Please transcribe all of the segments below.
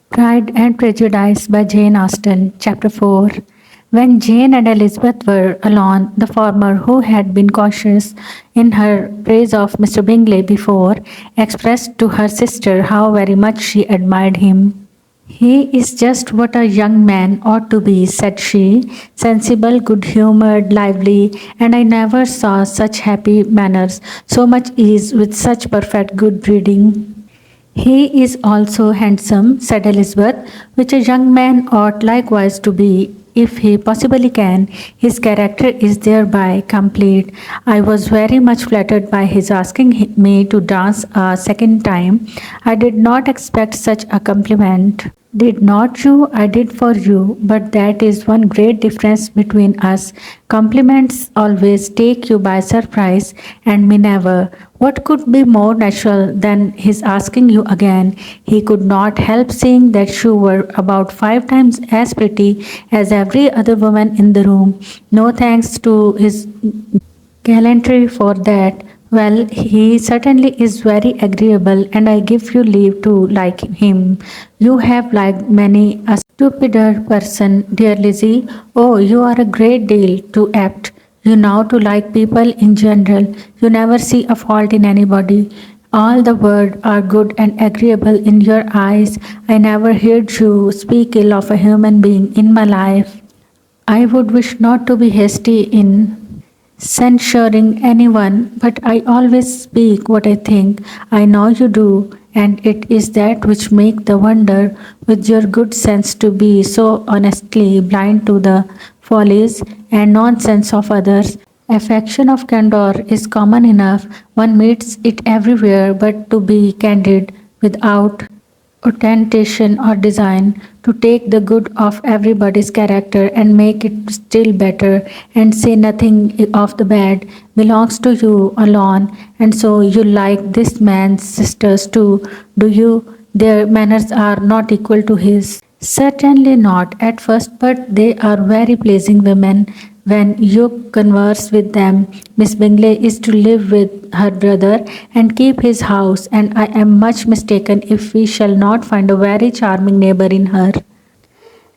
Pride and Prejudice by Jane Austen, Chapter 4. When Jane and Elizabeth were alone, the former, who had been cautious in her praise of Mr. Bingley before, expressed to her sister how very much she admired him. He is just what a young man ought to be, said she, sensible, good humored, lively, and I never saw such happy manners, so much ease, with such perfect good breeding. He is also handsome, said Elizabeth, which a young man ought likewise to be, if he possibly can. His character is thereby complete. I was very much flattered by his asking me to dance a second time. I did not expect such a compliment. Did not you? I did for you, but that is one great difference between us. Compliments always take you by surprise, and me never. What could be more natural than his asking you again? He could not help seeing that you were about 5 times as pretty as every other woman in the room. No thanks to his gallantry for that. Well, he certainly is very agreeable, and I give you leave to like him. You have liked many a stupider person, dear Lizzie. Oh, you are a great deal too apt. You know to like people in general. You never see a fault in anybody. All the world are good and agreeable in your eyes. I never heard you speak ill of a human being in my life. I would wish not to be hasty in censuring anyone, but I always speak what I think. I know you do, and it is that which make the wonder with your good sense to be so honestly blind to the follies and nonsense of others. Affection of candor is common enough, one meets it everywhere, but to be candid without ostentation or design, to take the good of everybody's character and make it still better and say nothing of the bad, belongs to you alone. And so you like this man's sisters too, do you? Their manners are not equal to his. Certainly not at first, but they are very pleasing women when you converse with them. Miss Bingley is to live with her brother and keep his house, and I am much mistaken if we shall not find a very charming neighbor in her.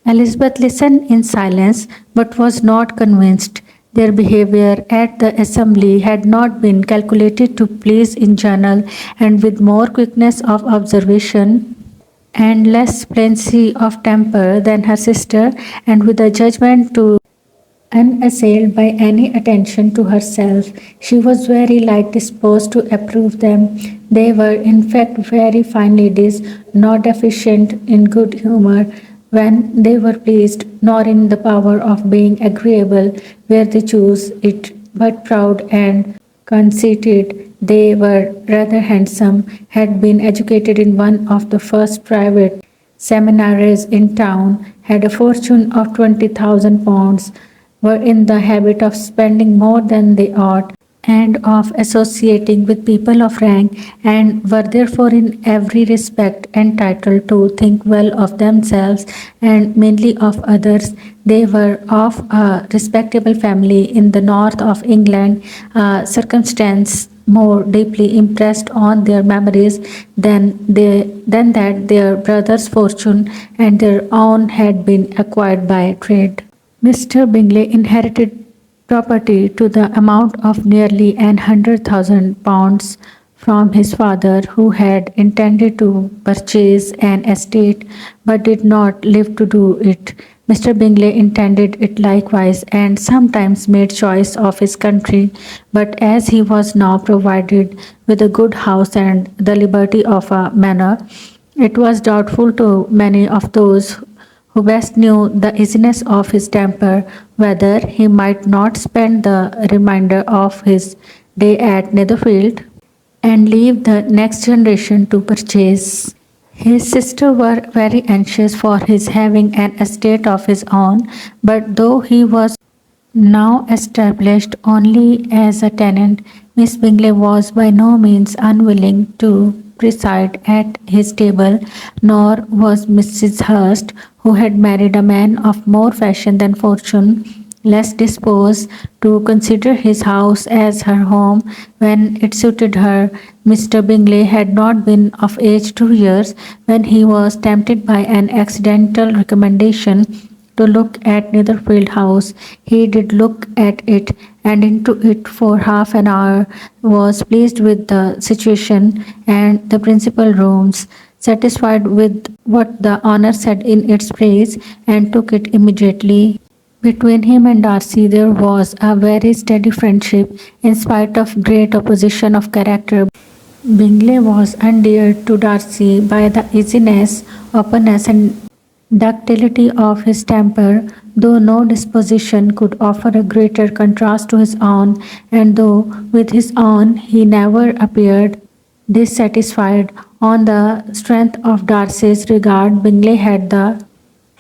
Elizabeth listened in silence, but was not convinced. Their behavior at the assembly had not been calculated to please in general, and with more quickness of observation and less pliancy of temper than her sister, and with a judgment to unassailed by any attention to herself, she was very light disposed to approve them. They were, in fact, very fine ladies, not deficient in good humour when they were pleased, nor in the power of being agreeable where they chose it, but proud and conceited. They were rather handsome, had been educated in one of the first private seminaries in town, had a fortune of £20,000, were in the habit of spending more than they ought, and of associating with people of rank, and were therefore in every respect entitled to think well of themselves and mainly of others. They were of a respectable family in the north of England, a circumstance more deeply impressed on their memories than that their brother's fortune and their own had been acquired by trade. Mr. Bingley inherited property to the amount of nearly £100,000 from his father, who had intended to purchase an estate but did not live to do it. Mr. Bingley intended it likewise, and sometimes made choice of his country, but as he was now provided with a good house and the liberty of a manor, it was doubtful to many of those who best knew the easiness of his temper whether he might not spend the remainder of his day at Netherfield and leave the next generation to purchase. His sister were very anxious for his having an estate of his own, but though he was now established only as a tenant, Miss Bingley was by no means unwilling to preside at his table, nor was Mrs. Hurst, who had married a man of more fashion than fortune, less disposed to consider his house as her home when it suited her. Mr. Bingley had not been of age 2 years when he was tempted by an accidental recommendation to look at Netherfield House. He did look at it and into it for half an hour, was pleased with the situation and the principal rooms, satisfied with what the owner said in its praise, and took it immediately. Between him and Darcy there was a very steady friendship in spite of great opposition of character. Bingley was endeared to Darcy by the easiness, openness, and ductility of his temper, though no disposition could offer a greater contrast to his own, and though with his own he never appeared dissatisfied. On the strength of Darcy's regard, Bingley had the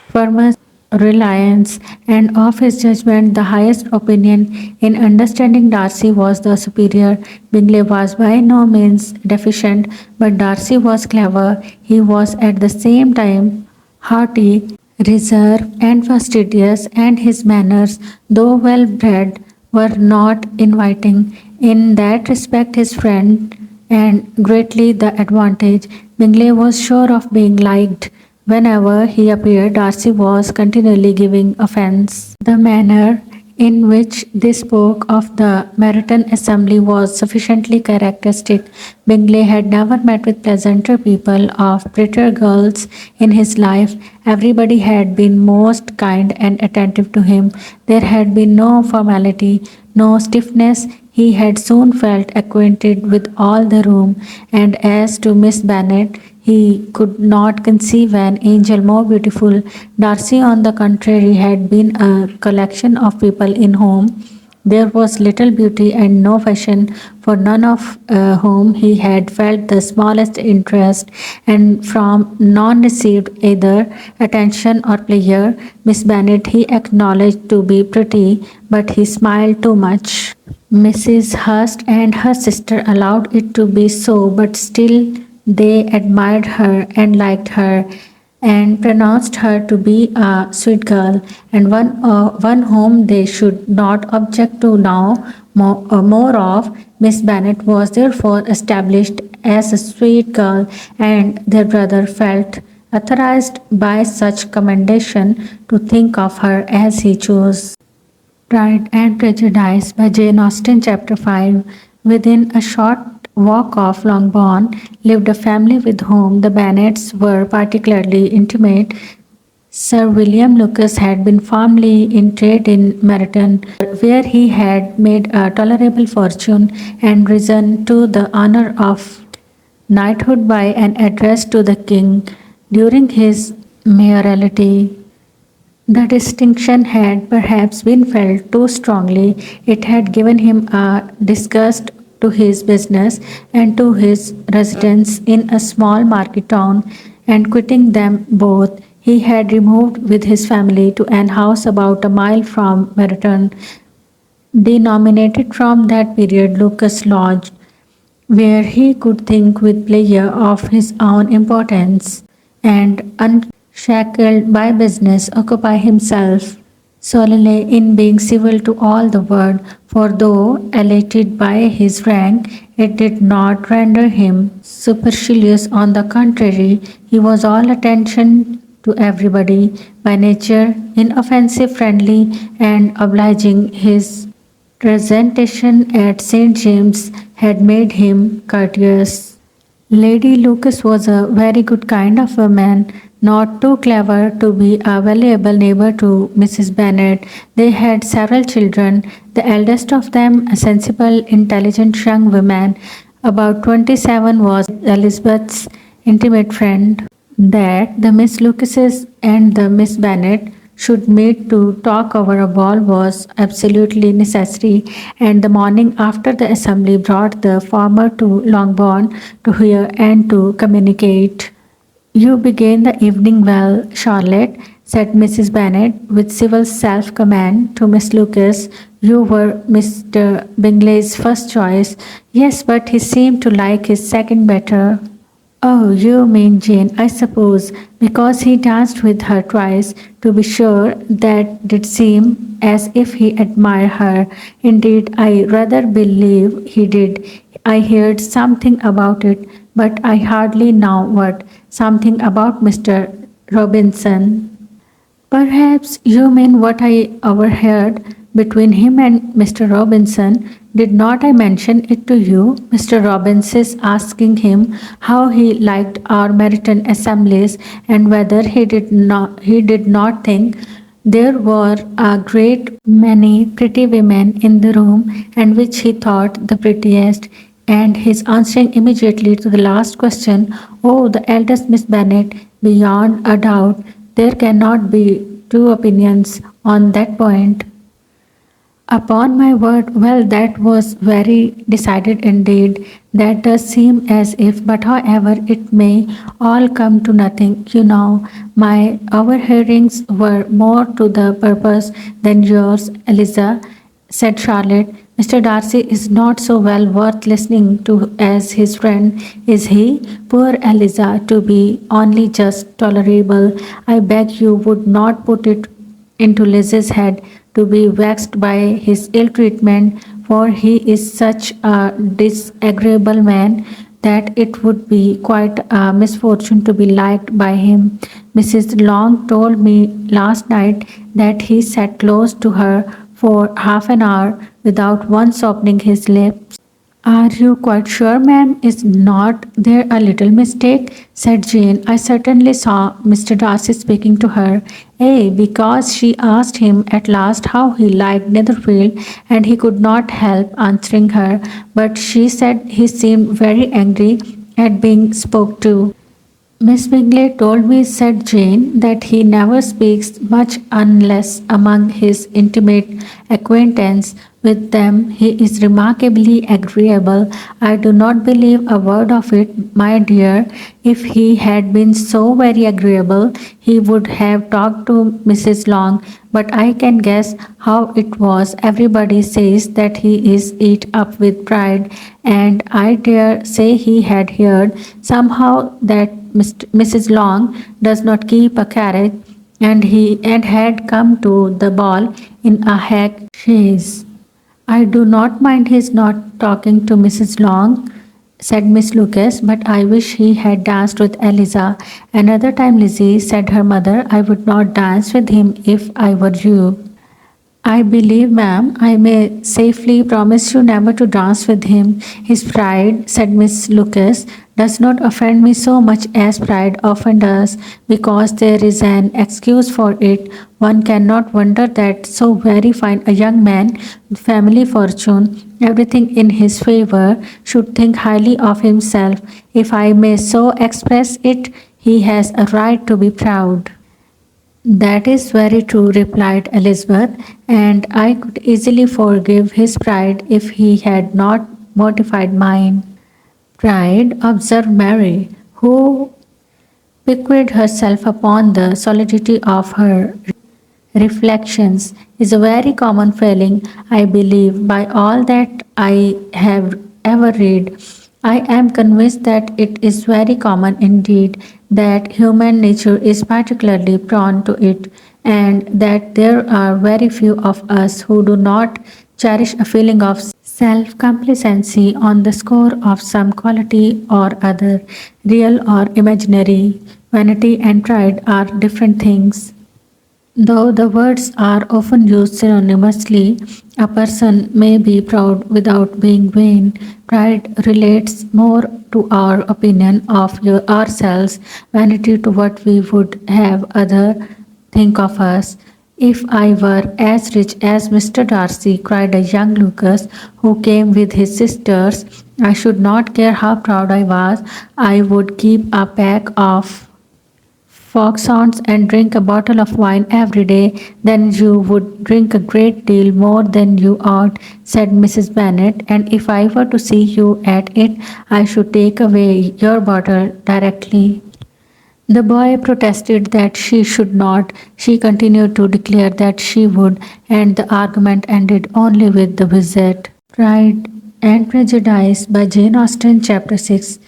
firmest reliance, and of his judgment the highest opinion. In understanding Darcy was the superior. Bingley was by no means deficient, but Darcy was clever. He was at the same time haughty, reserved, and fastidious, and his manners, though well bred, were not inviting. In that respect, his friend and greatly the advantage. Bingley was sure of being liked. Whenever he appeared, Darcy was continually giving offence. The manner in which they spoke of the Meryton assembly was sufficiently characteristic. Bingley had never met with pleasanter people or prettier girls in his life. Everybody had been most kind and attentive to him. There had been no formality, no stiffness. He had soon felt acquainted with all the room, and as to Miss Bennet, he could not conceive an angel more beautiful. Darcy, on the contrary, had been a collection of people in whom there was little beauty and no fashion, for none of whom he had felt the smallest interest, and from none received either attention or pleasure. Miss Bennet he acknowledged to be pretty, but he smiled too much. Mrs. Hurst and her sister allowed it to be so, but still they admired her and liked her, and pronounced her to be a sweet girl, and one whom they should not object to now more of. Miss Bennet was therefore established as a sweet girl, and their brother felt authorized by such commendation to think of her as he chose. Pride and Prejudice by Jane Austen, Chapter 5. Within a short walk of Longbourn lived a family with whom the Bennets were particularly intimate. Sir William Lucas had been formerly in trade in Meryton, where he had made a tolerable fortune and risen to the honour of knighthood by an address to the king during his mayoralty. The distinction had perhaps been felt too strongly. It had given him a disgust to his business and to his residence in a small market town, and quitting them both, he had removed with his family to an house about a mile from Meryton, denominated from that period Lucas Lodge, where he could think with pleasure of his own importance, and unshackled by business, occupy himself solely in being civil to all the world, for though elated by his rank, it did not render him supercilious. On the contrary, he was all attention to everybody, by nature inoffensive, friendly, and obliging. His presentation at St. James had made him courteous. Lady Lucas was a very good kind of woman, not too clever to be a valuable neighbor to Mrs. Bennet. They had several children, the eldest of them a sensible, intelligent young woman. About 27 was Elizabeth's intimate friend. That the Miss Lucases and the Miss Bennet should meet to talk over a ball was absolutely necessary, and the morning after the assembly brought the former to Longbourn to hear and to communicate. "You began the evening well, Charlotte," said Mrs. Bennet with civil self-command to Miss Lucas. "You were Mr. Bingley's first choice." "Yes, but he seemed to like his second better." "Oh, you mean Jane, I suppose, because he danced with her twice. To be sure, that did seem as if he admired her. Indeed, I rather believe he did. I heard something about it, but I hardly know what. Something about Mr. Robinson. Perhaps you mean what I overheard between him and Mr. Robinson. Did not I mention it to you? Mr. Robinson's asking him how he liked our Meriton assemblies and whether he did not think there were a great many pretty women in the room and which he thought the prettiest, and his answering immediately to the last question, "Oh, the eldest Miss Bennet, beyond a doubt. There cannot be two opinions on that point." Upon my word, well, that was very decided indeed. That does seem as if, but however, it may all come to nothing. You know, my overhearings were more to the purpose than yours, Eliza, said Charlotte. Mr. Darcy is not so well worth listening to as his friend, is he? Poor Eliza, to be only just tolerable. I beg you would not put it into Liz's head to be vexed by his ill treatment, for he is such a disagreeable man that it would be quite a misfortune to be liked by him. Mrs. Long told me last night that he sat close to her for half an hour without once opening his lips. "Are you quite sure, ma'am? Is not there a little mistake?" said Jane. "I certainly saw Mr. Darcy speaking to her. Because she asked him at last how he liked Netherfield, and he could not help answering her, but she said he seemed very angry at being spoke to." "Miss Bingley told me," said Jane, "that he never speaks much unless among his intimate acquaintance. With them he is remarkably agreeable. I do not believe a word of it, my dear. If he had been so very agreeable, he would have talked to Mrs. Long, but I can guess how it was. Everybody says that he is eat up with pride, and I dare say he had heard somehow that Mrs. Long does not keep a carriage, and had come to the ball in a hack chaise. "I do not mind his not talking to Mrs. Long," said Miss Lucas, "but I wish he had danced with Eliza. Another time, Lizzie," said her mother, "I would not dance with him if I were you." "I believe, ma'am, I may safely promise you never to dance with him. His pride," said Miss Lucas, "does not offend me so much as pride often does, because there is an excuse for it. One cannot wonder that so very fine a young man, with family fortune, everything in his favour, should think highly of himself. If I may so express it, he has a right to be proud." "That is very true," replied Elizabeth, "and I could easily forgive his pride if he had not mortified mine." "Pride," observed Mary, who piqued herself upon the solidity of her reflections, "is a very common failing, I believe, by all that I have ever read. I am convinced that it is very common indeed, that human nature is particularly prone to it, and that there are very few of us who do not cherish a feeling of self complacency on the score of some quality or other, real or imaginary. Vanity and pride are different things. Though the words are often used synonymously, a person may be proud without being vain. Pride relates more to our opinion of ourselves, vanity to what we would have others think of us. If I were as rich as Mr. Darcy, cried a young Lucas, who came with his sisters, I should not care how proud I was. I would keep a pack of foxhounds and drink a bottle of wine every day. "Then you would drink a great deal more than you ought," said Mrs. Bennet, "and if I were to see you at it, I should take away your bottle directly." The boy protested that she should not. She continued to declare that she would, and the argument ended only with the visit. Pride and Prejudice by Jane Austen, Chapter 6.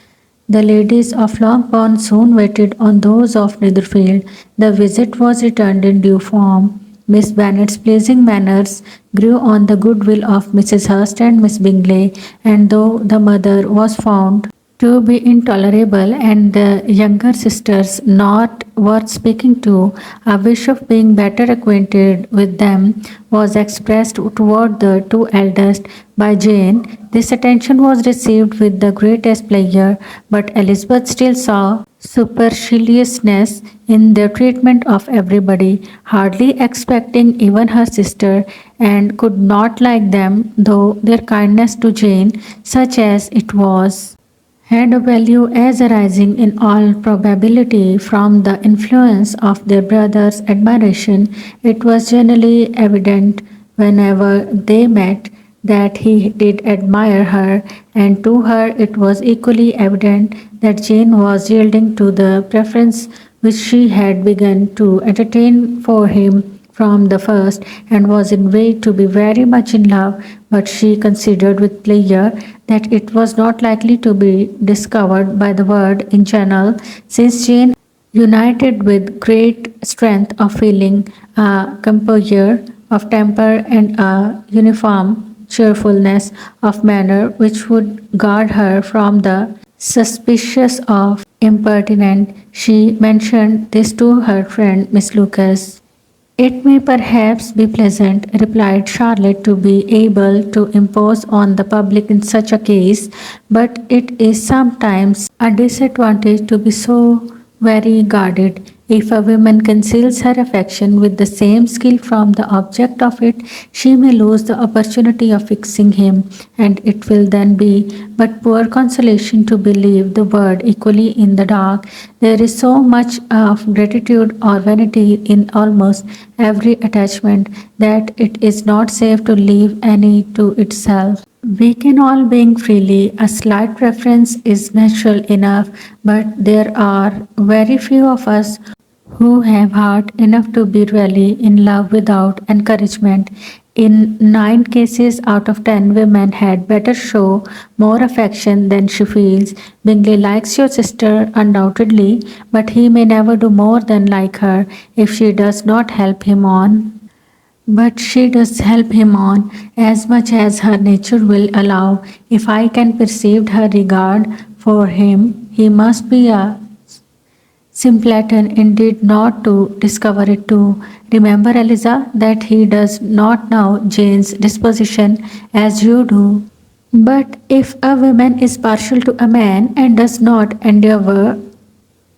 The ladies of Longbourn soon waited on those of Netherfield. The visit was returned in due form. Miss Bennet's pleasing manners grew on the goodwill of Mrs. Hurst and Miss Bingley, and though the mother was found to be intolerable and the younger sisters not worth speaking to, a wish of being better acquainted with them was expressed toward the two eldest by Jane. This attention was received with the greatest pleasure, but Elizabeth still saw superciliousness in their treatment of everybody, hardly expecting even her sister, and could not like them, though their kindness to Jane, such as it was, had a value as arising in all probability from the influence of their brother's admiration. It was generally evident whenever they met that he did admire her, and to her it was equally evident that Jane was yielding to the preference which she had begun to entertain for him from the first, and was in way to be very much in love, but she considered with pleasure that it was not likely to be discovered by the world in general, since Jane, united with great strength of feeling, a composure of temper, and a uniform cheerfulness of manner which would guard her from the suspicious of impertinent. She mentioned this to her friend Miss Lucas. It may perhaps be pleasant, replied Charlotte, to be able to impose on the public in such a case, but it is sometimes a disadvantage to be so very guarded. If a woman conceals her affection with the same skill from the object of it, she may lose the opportunity of fixing him, and it will then be but poor consolation to believe the word equally in the dark. There is so much of gratitude or vanity in almost every attachment that it is not safe to leave any to itself. We can all being freely. A slight preference is natural enough, but there are very few of us who have heart enough to be really in love without encouragement. In 9 cases out of 10, women had better show more affection than she feels. Bingley likes your sister undoubtedly, but he may never do more than like her if she does not help him on. But she does help him on as much as her nature will allow. If I can perceive her regard for him, he must be a simpleton indeed not to discover it too. Remember, Eliza, that he does not know Jane's disposition as you do. But if a woman is partial to a man and does not endeavor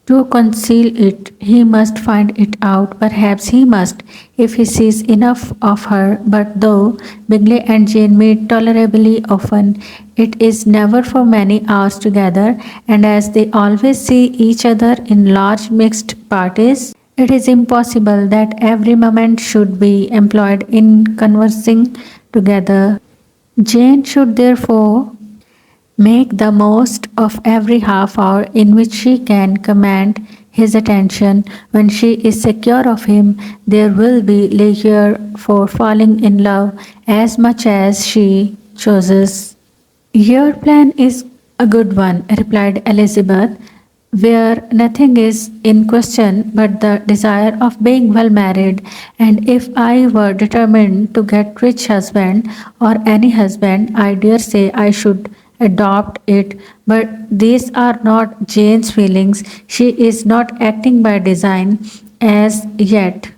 to conceal it, he must find it out. Perhaps he must, if he sees enough of her. But though Bingley and Jane meet tolerably often, it is never for many hours together, and as they always see each other in large mixed parties, it is impossible that every moment should be employed in conversing together. Jane should therefore make the most of every half hour in which she can command his attention. When she is secure of him, there will be leisure for falling in love as much as she chooses. Your plan is a good one, replied Elizabeth, where nothing is in question but the desire of being well married, and if I were determined to get rich husband or any husband, I dare say I should adopt it. But these are not Jane's feelings. She is not acting by design as yet.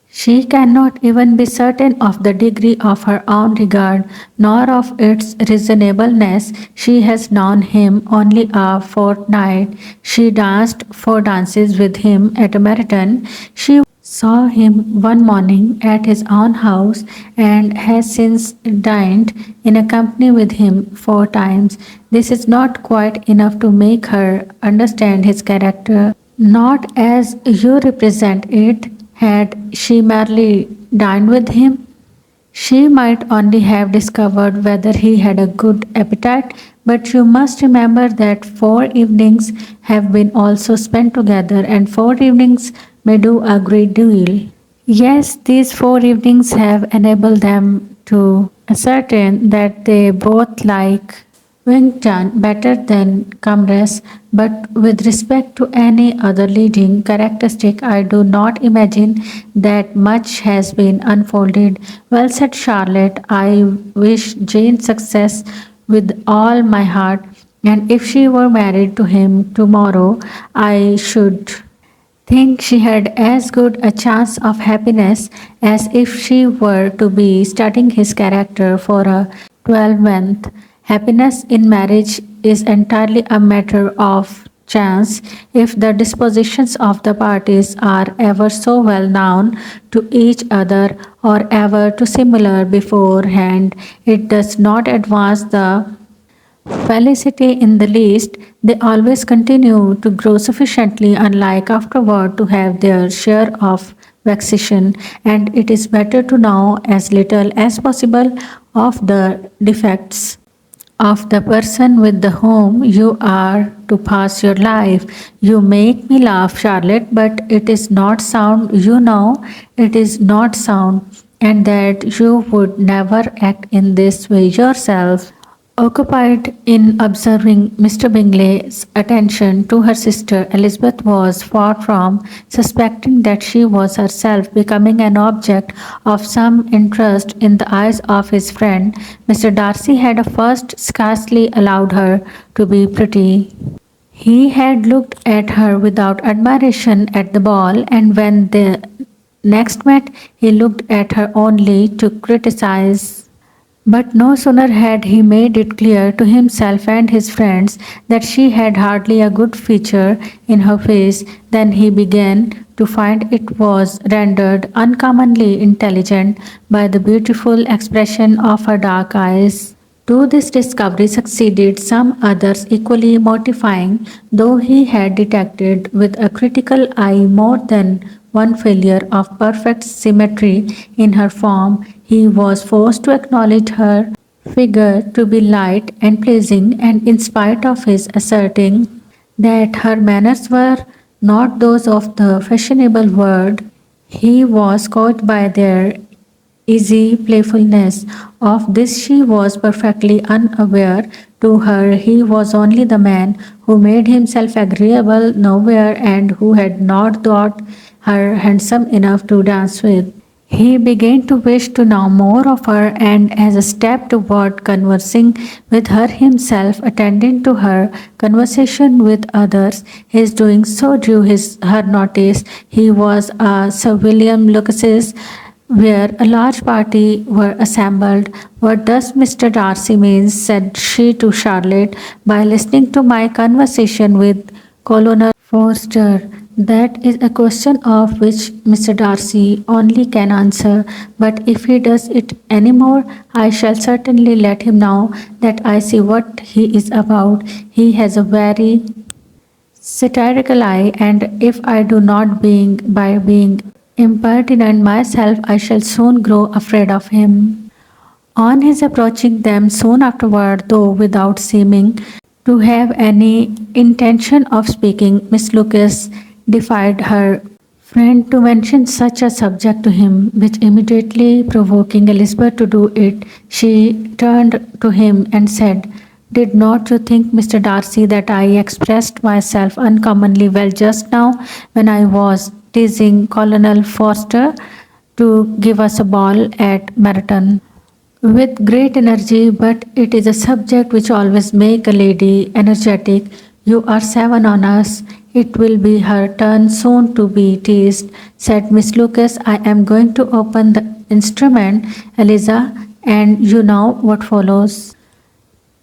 She cannot even be certain of the degree of her own regard, nor of its reasonableness. She has known him only a fortnight. She danced 4 dances with him at Meryton. She saw him one morning at his own house, and has since dined in a company with him 4 times. This is not quite enough to make her understand his character, not as you represent it. Had she merely dined with him, she might only have discovered whether he had a good appetite, but you must remember that 4 evenings have been also spent together, and 4 evenings may do a great deal. Yes, these 4 evenings have enabled them to ascertain that they both like Wington better than Camrys, but with respect to any other leading characteristic, I do not imagine that much has been unfolded. Well said, Charlotte. I wish Jane success with all my heart, and if she were married to him tomorrow, I should think she had as good a chance of happiness as if she were to be studying his character for a 12-month. Happiness in marriage is entirely a matter of chance if the dispositions of the parties are ever so well known to each other or ever too similar beforehand. It does not advance the felicity in the least, they always continue to grow sufficiently unlike afterward to have their share of vexation, and it is better to know as little as possible of the defects of the person with the whom you are to pass your life. You make me laugh, Charlotte, but it is not sound, you know, it is not sound, and that you would never act in this way yourself. Occupied in observing Mr. Bingley's attention to her sister, Elizabeth was far from suspecting that she was herself becoming an object of some interest in the eyes of his friend. Mr. Darcy had at first scarcely allowed her to be pretty. He had looked at her without admiration at the ball, and when they next met, he looked at her only to criticize. But no sooner had he made it clear to himself and his friends that she had hardly a good feature in her face than he began to find it was rendered uncommonly intelligent by the beautiful expression of her dark eyes. To this discovery succeeded some others equally mortifying, though he had detected with a critical eye more than one failure of perfect symmetry in her form. He was forced to acknowledge her figure to be light and pleasing, and in spite of his asserting that her manners were not those of the fashionable world, he was caught by their easy playfulness. Of this she was perfectly unaware. To her, he was only the man who made himself agreeable nowhere and who had not thought her handsome enough to dance with. He began to wish to know more of her, and as a step toward conversing with her himself, attending to her conversation with others, his doing so drew her notice. He was a Sir William Lucas's, where a large party were assembled. What does Mr. Darcy mean, said she to Charlotte, by listening to my conversation with Colonel Forster? That is a question of which Mr. Darcy only can answer, but if he does it any more, I shall certainly let him know that I see what he is about. He has a very satirical eye, and if I do not being impertinent myself, I shall soon grow afraid of him. On his approaching them soon afterward, though without seeming to have any intention of speaking, Miss Lucas defied her friend to mention such a subject to him, which immediately provoking Elizabeth to do it, she turned to him and said, "Did not you think, Mr. Darcy, that I expressed myself uncommonly well just now when I was teasing Colonel Forster to give us a ball at Marathon?" With great energy, but it is a subject which always make a lady energetic. You are 7 on us. It will be her turn soon to be teased, said Miss Lucas. I am going to open the instrument, Eliza, and you know what follows.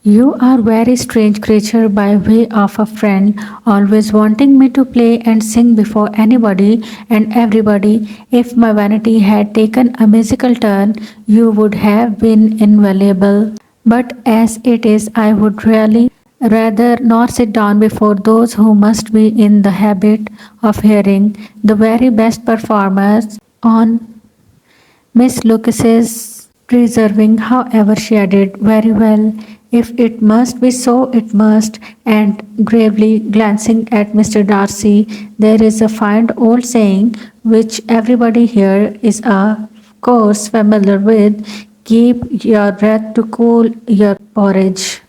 You are very strange creature by way of a friend, always wanting me to play and sing before anybody and everybody. If my vanity had taken a musical turn, you would have been invaluable. But as it is, I would really rather not sit down before those who must be in the habit of hearing the very best performers on Miss Lucas's preserving, however, she added, very well. If it must be so, it must. And gravely glancing at Mr. Darcy, there is a fine old saying which everybody here is of course familiar with, keep your breath to cool your porridge.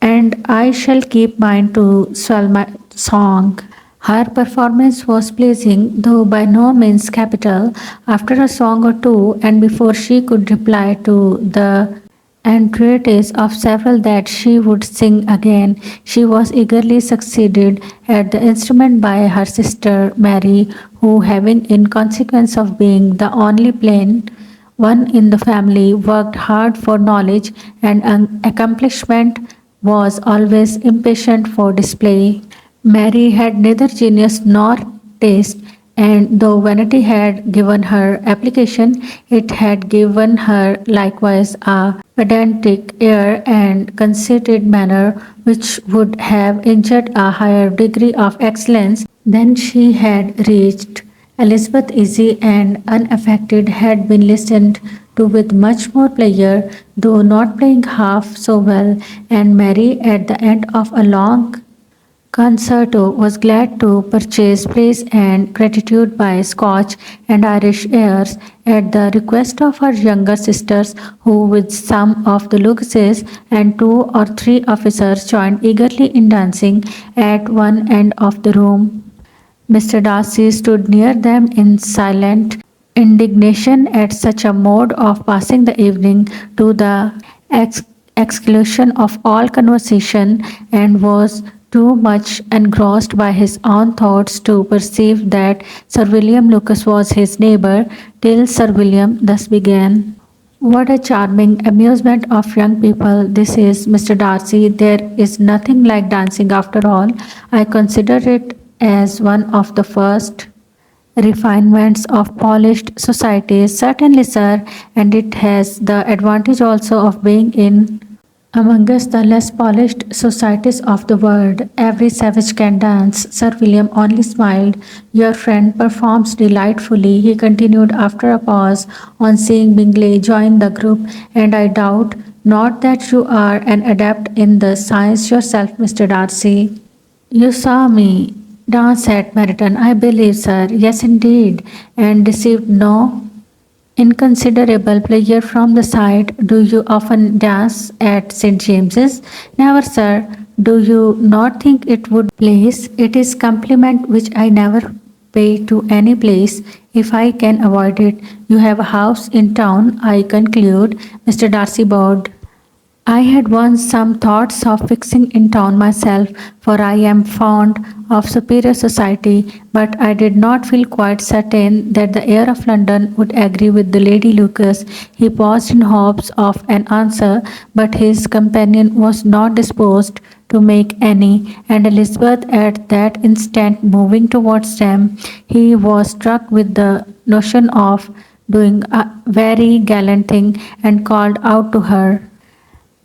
and I shall keep mine to swell my song. Her performance was pleasing, though by no means capital. After a song or two, and before she could reply to the entreaties of several that she would sing again, she was eagerly succeeded at the instrument by her sister Mary, who, having, in consequence of being the only plain one in the family, worked hard for knowledge and accomplishment, was always impatient for display. Mary had neither genius nor taste, and though vanity had given her application, it had given her likewise a pedantic air and conceited manner which would have injured a higher degree of excellence than she had reached. Elizabeth, easy and unaffected, had been listened to with much more pleasure, though not playing half so well, and Mary, at the end of a long concerto, was glad to purchase praise and gratitude by Scotch and Irish airs at the request of her younger sisters, who, with some of the Lucases and two or three officers, joined eagerly in dancing at one end of the room. Mr. Darcy stood near them in silent indignation at such a mode of passing the evening, to the ex- exclusion of all conversation, and was too much engrossed by his own thoughts to perceive that Sir William Lucas was his neighbour, till Sir William thus began. What a charming amusement of young people this is, Mr. Darcy. There is nothing like dancing after all. I consider it as one of the first refinements of polished society. Certainly, sir, and it has the advantage also of being in amongst the less polished societies of the world. Every savage can dance. Sir William only smiled. Your friend performs delightfully, he continued after a pause, on seeing Bingley join the group, and I doubt not that you are an adept in the science yourself, Mr. Darcy. You saw me dance at Meryton, I believe, sir. Yes, indeed, and received no inconsiderable pleasure from the sight. Do you often dance at St. James's? Never, sir. Do you not think it would please? It is compliment which I never pay to any place if I can avoid it. You have a house in town, I conclude. Mr. Darcy bowed. I had once some thoughts of fixing in town myself, for I am fond of superior society, but I did not feel quite certain that the air of London would agree with the Lady Lucas. He paused in hopes of an answer, but his companion was not disposed to make any, and Elizabeth at that instant moving towards them, he was struck with the notion of doing a very gallant thing, and called out to her.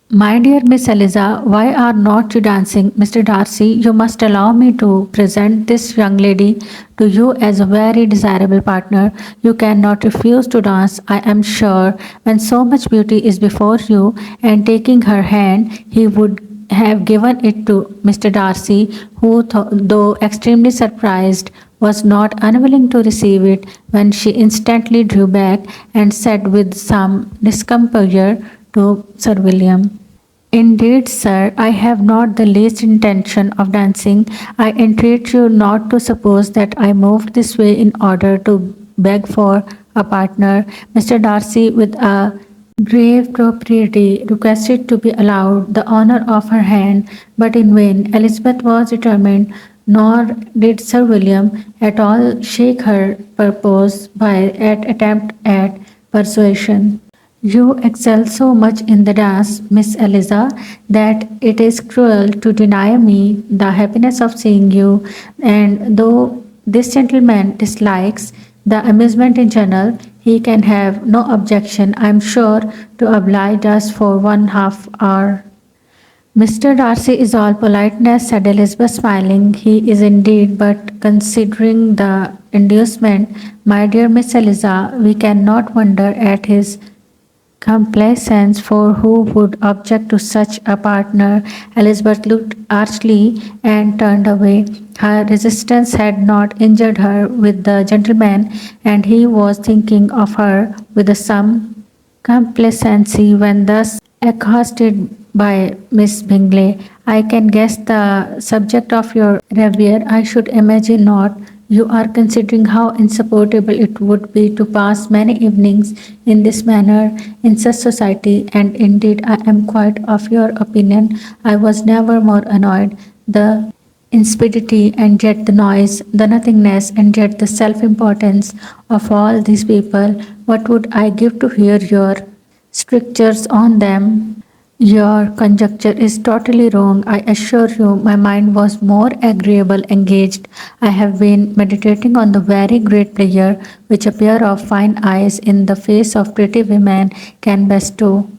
My dear Miss Eliza, why are not you dancing? Mr. Darcy, you must allow me to present this young lady to you as a very desirable partner. You cannot refuse to dance, I am sure. When so much beauty is before you, and taking her hand, he would have given it to Mr. Darcy, who, though extremely surprised, was not unwilling to receive it, when she instantly drew back and said with some discomposure to Sir William, Indeed, sir, I have not the least intention of dancing. I entreat you not to suppose that I moved this way in order to beg for a partner. Mr. Darcy, with a grave propriety, requested to be allowed the honour of her hand, but in vain. Elizabeth was determined, nor did Sir William at all shake her purpose by an attempt at persuasion. You excel so much in the dance, Miss Eliza, that it is cruel to deny me the happiness of seeing you, and though this gentleman dislikes the amusement in general, he can have no objection, I am sure, to oblige us for 1/2 hour. Mr. Darcy is all politeness, said Elizabeth, smiling. He is indeed, but considering the inducement, my dear Miss Eliza, we cannot wonder at his complaisance, for who would object to such a partner? Elizabeth looked archly and turned away. Her resistance had not injured her with the gentleman, and he was thinking of her with some complacency when thus accosted by Miss Bingley. I can guess the subject of your reverie. I should imagine not. You are considering how insupportable it would be to pass many evenings in this manner in such society, and indeed I am quite of your opinion. I was never more annoyed. The insipidity and yet the noise, the nothingness and yet the self importance of all these people. What would I give to hear your strictures on them? Your conjecture is totally wrong. I assure you, my mind was more agreeable engaged. I have been meditating on the very great pleasure which a pair of fine eyes in the face of pretty women can bestow.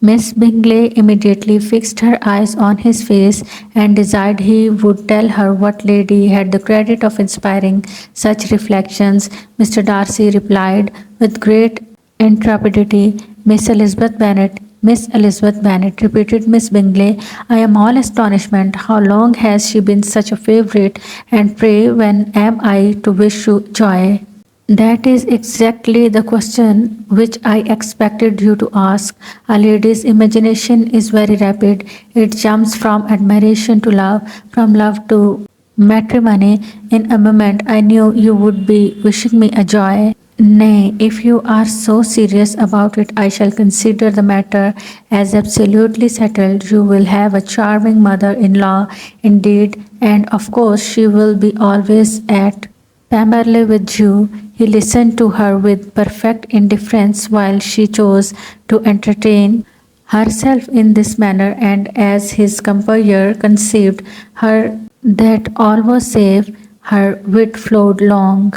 Miss Bingley immediately fixed her eyes on his face and desired he would tell her what lady had the credit of inspiring such reflections. Mr. Darcy replied with great intrepidity, Miss Elizabeth Bennet. Miss Elizabeth Bennet, repeated Miss Bingley. I am all astonishment. How long has she been such a favourite? And pray when am I to wish you joy? That is exactly the question which I expected you to ask. A lady's imagination is very rapid. It jumps from admiration to love, from love to matrimony. In a moment, I knew you would be wishing me a joy. Nay, if you are so serious about it, I shall consider the matter as absolutely settled. You will have a charming mother in law indeed, and of course, she will be always at Pamberley with you. He listened to her with perfect indifference while she chose to entertain herself in this manner, and as his composure conceived her that all was safe, her wit flowed long.